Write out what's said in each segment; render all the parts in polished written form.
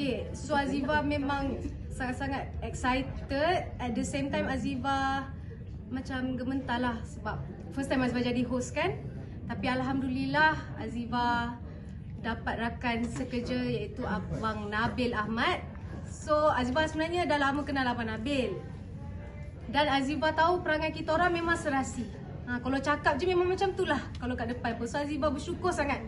Okay, so Aziva memang sangat-sangat excited. At the same time Aziva macam gementar lah sebab first time Aziva jadi host kan. Tapi Alhamdulillah Aziva dapat rakan sekerja iaitu Abang Nabil Ahmad. So Aziva sebenarnya dah lama kenal Abang Nabil. Dan Aziva tahu perangai kita orang memang serasi. Kalau cakap je memang macam tu lah kalau kat depan pun. So Aziva bersyukur sangat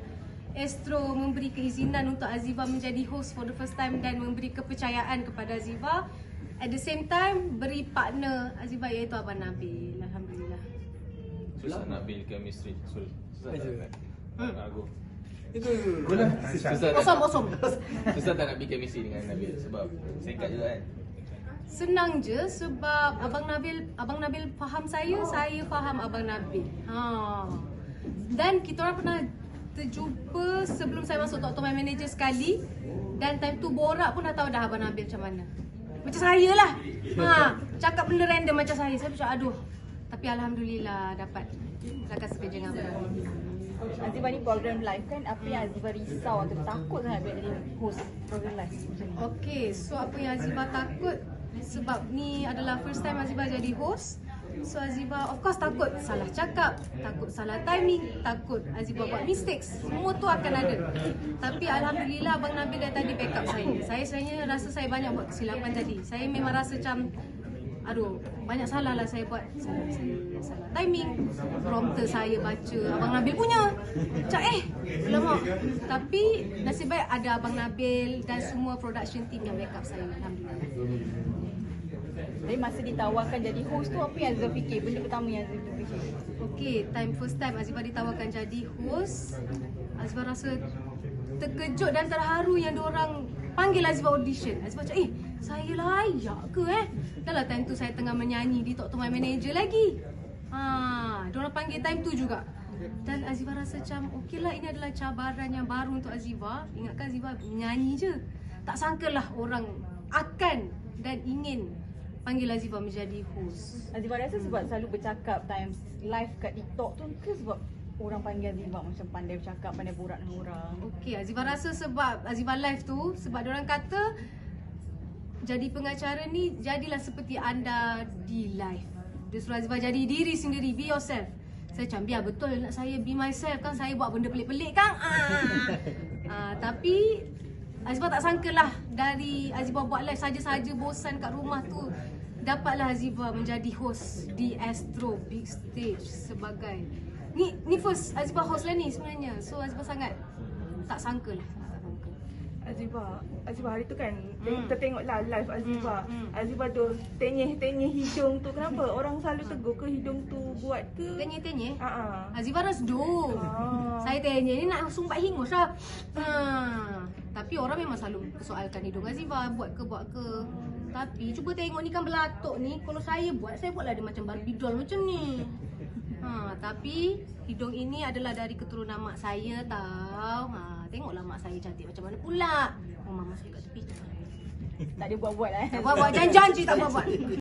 Astro memberi keizinan untuk Aziva menjadi host for the first time dan memberi kepercayaan kepada Aziva. At the same time, beri partner Aziva iaitu Abang Nabil. Alhamdulillah. Susah nak build chemistry. Susah tak? Aku. Kosong. Susah tak nak build chemistry dengan Nabil sebab singkat je kan? Senang je sebab Abang Nabil faham saya faham Abang Nabil. Dan kita orang pernah terjumpa sebelum saya masuk Talk to My Manager sekali. Dan time tu borak pun dah tahu dah Abang Nabil macam mana. Macam saya lah. Cakap benda random macam saya. Saya macam aduh. Tapi Alhamdulillah dapat rakan sekerja dengan Abang Nabil. Aziva ni program live kan, apa yang Aziva risau atau takut sangat bila jadi host program live macam ni? Okay, so apa yang Aziva takut sebab ni adalah first time Aziva jadi host. So Aziva of course takut salah cakap, takut salah timing, takut Aziva buat mistakes. Semua tu akan ada. Tapi Alhamdulillah Abang Nabil dah tadi backup saya. Saya sebenarnya rasa saya banyak buat kesilapan tadi. Saya memang rasa macam aduh, banyak salah lah saya buat. Salah timing, prompter saya baca Abang Nabil punya. Macam alamak. Tapi nasib baik ada Abang Nabil dan semua production team yang backup saya. Alhamdulillah. Jadi masa ditawarkan jadi host tu, apa yang Aziva fikir? Benda pertama yang Aziva fikir? Okay, first time Aziva ditawarkan jadi host, Aziva rasa terkejut dan terharu yang diorang panggil Aziva audition. Aziva macam, saya layak ke Dah lah time tu saya tengah menyanyi di Talk to My Manager lagi. Diorang panggil time tu juga. Dan Aziva rasa macam, okey lah, ini adalah cabaran yang baru untuk Aziva. Ingatkan Aziva menyanyi je. Tak sangkalah orang akan dan ingin panggil Aziva menjadi host. Aziva rasa sebab selalu bercakap time live kat TikTok tu ke sebab orang panggil Aziva macam pandai bercakap, pandai borak dengan orang? Okey, Aziva rasa sebab Aziva live tu, sebab diorang kata jadi pengacara ni jadilah seperti anda di live. Dia suruh Aziva jadi diri sendiri, be yourself. Saya macam biar betul nak saya be myself kan, saya buat benda pelik-pelik kan. Tapi Aziva tak sangkalah dari Aziva buat live saja-saja bosan kat rumah tu, dapatlah Aziva menjadi host di Astro Big Stage sebagai ni first Aziva host lah ni sebenarnya. So Aziva sangat tak sangkalah. Aziva hari tu kan kita tengoklah live Aziva. Aziva tu tenyeh hidung tu. Kenapa? Orang selalu tegur ke hidung tu buat ke? Tenyeh? Aziva restu. Saya tenyeh ni nak sumbat hingus lah. Tapi orang memang selalu persoalkan hidung Aziva, buat ke. Tapi cuba tengok ni kan belatok ni. Kalau saya buatlah dia macam Barbie doll macam ni. Tapi hidung ini adalah dari keturunan mak saya tau. Tengoklah mak saya cantik macam mana pula. Mama masuk kat tepi. Tak ada buat-buat lah. Tak buat-buat, janji tak buat-buat.